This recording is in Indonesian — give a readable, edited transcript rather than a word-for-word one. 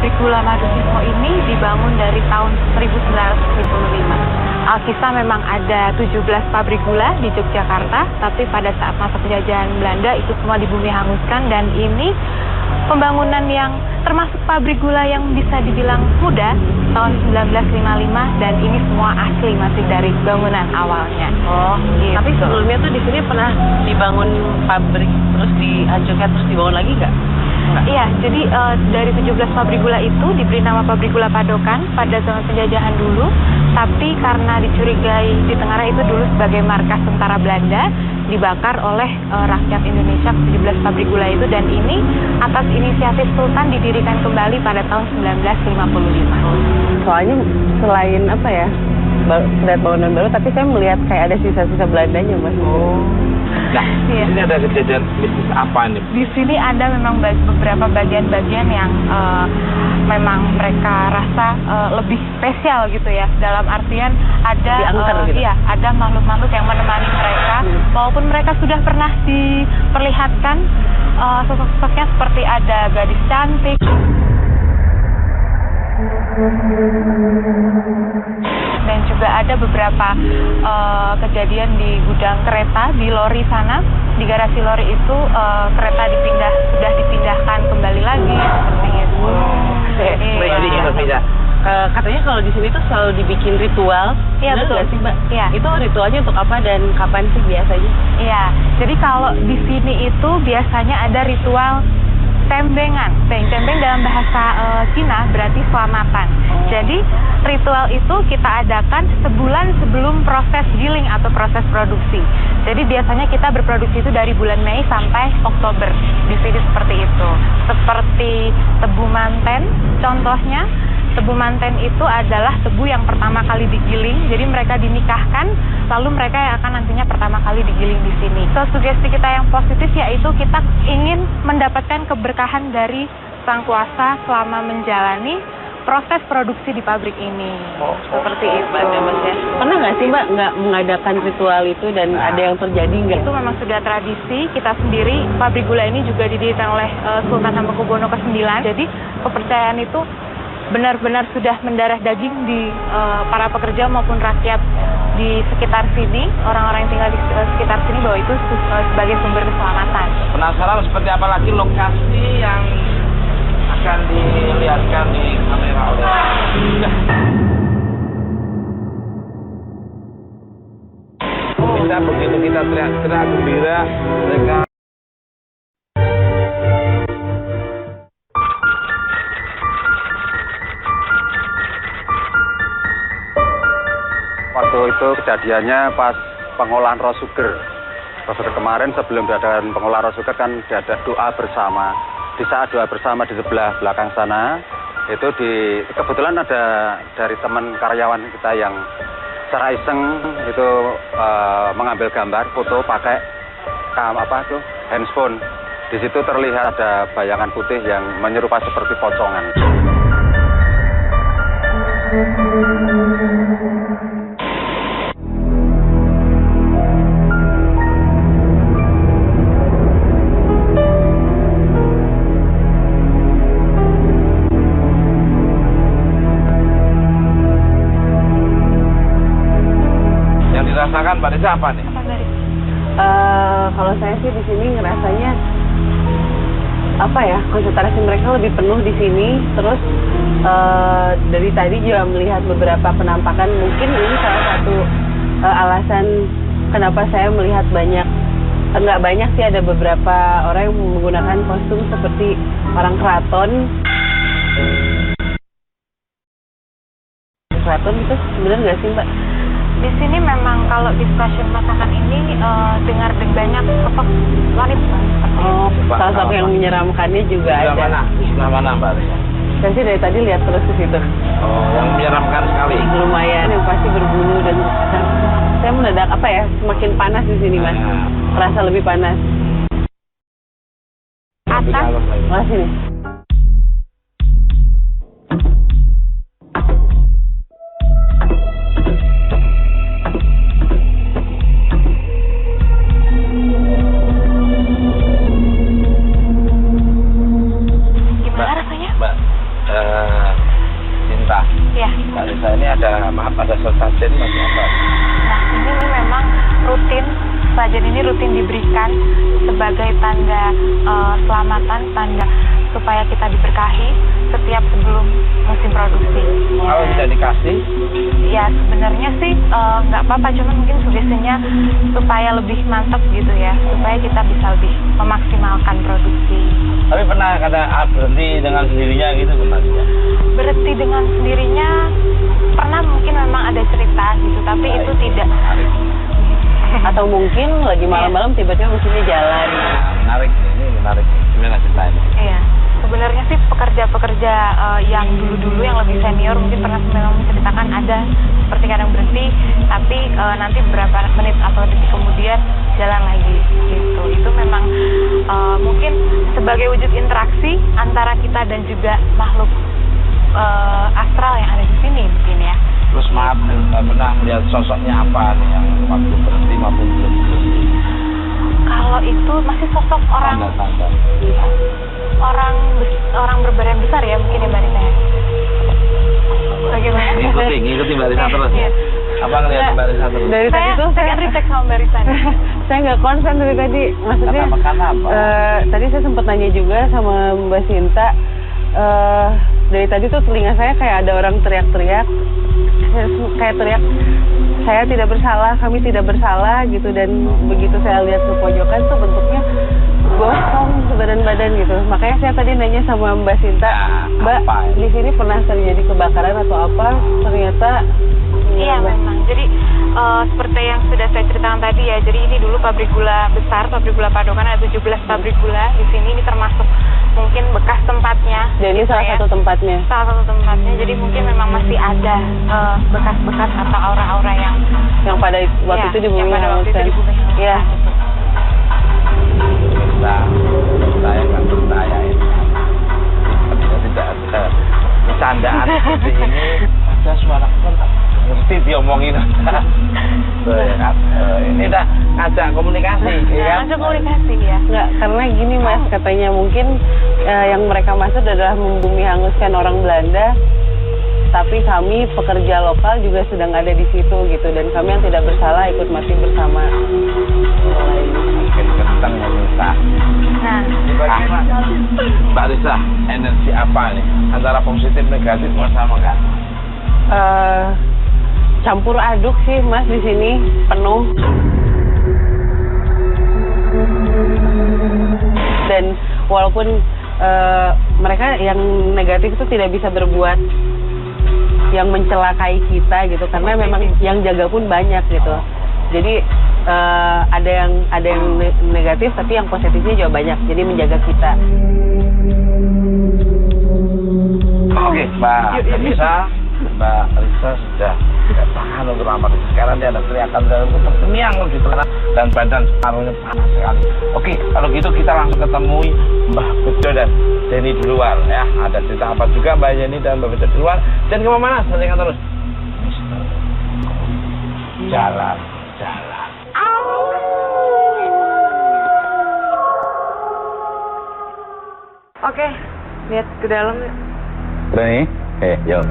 pabrik gula Madukismo ini dibangun dari tahun 1975. Alkisah memang ada 17 pabrik gula di Yogyakarta, tapi pada saat masa penjajahan Belanda itu semua di bumi hanguskan, dan ini pembangunan yang termasuk pabrik gula yang bisa dibilang muda, tahun 1955, dan ini semua asli masih dari bangunan awalnya. Oh, gitu. Tapi sebelumnya tuh di sini pernah dibangun pabrik terus dihancurkan terus dibangun lagi nggak? Iya, jadi dari 17 pabrik gula itu diberi nama pabrik gula Padokan pada zaman penjajahan dulu, tapi karena dicurigai di Tenggarah itu dulu sebagai markas tentara Belanda, dibakar oleh rakyat Indonesia 17 pabrik gula itu, dan ini atas inisiatif Sultan didirikan kembali pada tahun 1955. Soalnya selain apa ya, lihat bangunan baru, tapi saya melihat kayak ada sisa-sisa Belandanya, Mas. Oh. Nah, di Iya. sini ada kejadian mistis apa nih? Di sini ada memang beberapa bagian-bagian yang memang mereka rasa lebih spesial gitu ya. Dalam artian ada Diangker gitu? Iya, ada makhluk-makhluk yang menemani mereka. Walaupun mereka sudah pernah diperlihatkan sosok-sosoknya seperti ada gadis cantik. Dan juga ada beberapa kejadian di gudang kereta di lori sana, di garasi lori itu kereta sudah dipindahkan kembali lagi seperti itu. Jadi pindah. Katanya kalau di sini tuh selalu dibikin ritual. Iya, Benar betul. nggak sih, Mbak? Iya. Itu ritualnya untuk apa dan kapan sih biasanya? Iya, jadi kalau di sini itu biasanya ada ritual tembengan. Tembeng dalam bahasa Cina berarti selamatan. Jadi ritual itu kita adakan sebulan sebelum proses giling atau proses produksi. Jadi biasanya kita berproduksi itu dari bulan Mei sampai Oktober. Di sini seperti itu. Seperti tebu manten, contohnya tebu manten itu adalah tebu yang pertama kali digiling. Jadi mereka dinikahkan, lalu mereka yang akan nantinya pertama kali digiling di sini. So, sugesti kita yang positif yaitu kita ingin mendapatkan keberkahan dari Sang Kuasa selama menjalani proses produksi di pabrik ini. Seperti itu. Mas, ya. Pernah nggak sih, Mbak, nggak mengadakan ritual itu dan ada yang terjadi nggak? Itu memang sudah tradisi kita sendiri. Pabrik gula ini juga didirikan oleh Sultan Hamengkubuwono ke-9. Jadi kepercayaan itu benar-benar sudah mendarah daging di para pekerja maupun rakyat di sekitar sini, orang-orang yang tinggal di sekitar sini, bahwa itu sebagai sumber keselamatan. Penasaran seperti apa lagi lokasi yang akan dilihatkan di kamera oleh kita begitu kita teriak-teriak gembira, mereka waktu itu kejadiannya pas pengolahan raw sugar. Raw sugar kemarin sebelum diadakan pengolahan raw sugar kan ada doa bersama. Di saat doa bersama di sebelah belakang sana, itu kebetulan ada dari teman karyawan kita yang secara iseng itu mengambil gambar foto pakai handphone. Di situ terlihat ada bayangan putih yang menyerupai seperti pocongan. rasakan Mbak Desa apa nih? Apa dari? Kalau saya sih di sini ngerasanya apa ya, konsentrasi mereka lebih penuh di sini. Terus dari tadi juga melihat beberapa penampakan. Mungkin ini salah satu alasan kenapa saya melihat nggak banyak sih, ada beberapa orang yang menggunakan kostum seperti orang keraton. Keraton itu benar nggak sih, Mbak? Di sini memang kalau di stasiun masakan ini dengar banyak sosok wanita. Oh, salah satu yang menyeramkannya juga Sebelah ada. mana? Di sebelah mana Mbak Desa? Saya sih dari tadi lihat terus ke situ. Oh, yang menyeramkan sekali. Lumayan, yang pasti berbulu dan saya mendadak apa ya, semakin panas di sini, Mas. Terasa lebih panas. Atas. Mas ini. Gimana rasanya? Mbak, Mbak Risa, ini ada sesajen masih apa? Nah, ini memang rutin, sajian ini rutin diberikan sebagai tanda selamatan, tanda supaya kita diberkahi setiap sebelum musim produksi. Kalau tidak dikasih, Ya sebenarnya sih nggak apa-apa, cuman mungkin sugestinya supaya lebih mantap gitu ya, supaya kita bisa lebih memaksimalkan produksi. tapi pernah berhenti dengan sendirinya gitu Mbak Risa? Berhenti dengan sendirinya pernah, mungkin memang ada cerita gitu, tapi itu tidak. Atau mungkin lagi malam-malam tiba-tiba mesinnya jalan. Nah, menarik nih, ini menarik. Gimana ceritanya? Iya, sebenarnya sih pekerja-pekerja yang dulu-dulu yang lebih senior mungkin pernah memang menceritakan ada seperti kadang berhenti, tapi nanti beberapa menit atau detik kemudian jalan lagi gitu. Itu memang mungkin sebagai wujud interaksi antara kita dan juga makhluk astral yang ada di sini mungkin ya. Terus maaf, pernah melihat sosoknya apa nih yang waktu berhenti maupun belum berhenti? Kalau itu masih sosok orang Tanda-tanda. orang berbadan besar ya mungkin ya Mbak Risa. Bagaimana? Ngikuti Mbak Risa terus. Iya. Apa ngelihat Mbak Risa terus? Dari tadi tuh saya kan recheck sama Mbak Risa nih. saya nggak konsen dari tadi. Maksudnya Karena apa? tadi saya sempat nanya juga sama Mbak Sinta. Dari tadi tuh telinga saya kayak ada orang teriak-teriak, kayak teriak, saya tidak bersalah, kami tidak bersalah gitu. Dan begitu saya lihat ke pojokan tuh bentuknya gosong badan-badan gitu. Makanya saya tadi nanya sama Mbak Sinta, Mbak, apa ya? di sini pernah terjadi kebakaran atau apa? Ternyata Iya memang. Jadi seperti yang sudah saya ceritakan tadi ya. Jadi ini dulu pabrik gula besar, pabrik gula Padokan, ada 17 pabrik gula di sini. Ini termasuk mungkin bekas tempatnya. jadi ini salah satu tempatnya. Salah satu tempatnya. Jadi mungkin memang masih ada bekas-bekas atau aura-aura yang Pada waktu itu di bumi yang pada waktu itu Hanguskan. di bumi Hanguskan. Iya. Saya nggak percaya ini. Tidak ada bercandaan seperti ini. Ada suara kan ngerti diomongin. Tuh, ya kan? Ini udah ngajak komunikasi, ya kan? Ngajak komunikasi ya. Enggak, karena gini Mas, katanya mungkin yang mereka maksud adalah membumi hanguskan orang Belanda, tapi kami pekerja lokal juga sedang ada di situ gitu, dan kami yang tidak bersalah ikut mati bersama. Makin kencang meminta. Nah, Mbak Risa, energi apa nih? Antara positif negatif sama kan? Campur aduk sih Mas, di sini penuh. Dan walaupun mereka yang negatif itu tidak bisa berbuat yang mencelakai kita gitu, karena memang yang jaga pun banyak gitu. Jadi ada yang negatif, tapi yang positifnya juga banyak, jadi menjaga kita. Oke, Mbak Risa, Mbak Risa sudah tidak tahan untuk lama. Sekarang dia ada teriakan dan terkeniang di telan dan badan separuhnya panas sekali. Oke, kalau gitu kita langsung ketemui Mbak Bejo dan Jenny di luar ya. Ada cerita apa juga Mbak Jenny dan Mbak Bejo di luar. Dan kemana-mana, saksikan terus. Jalan. Oke, lihat ke dalam. Berani? Yuk.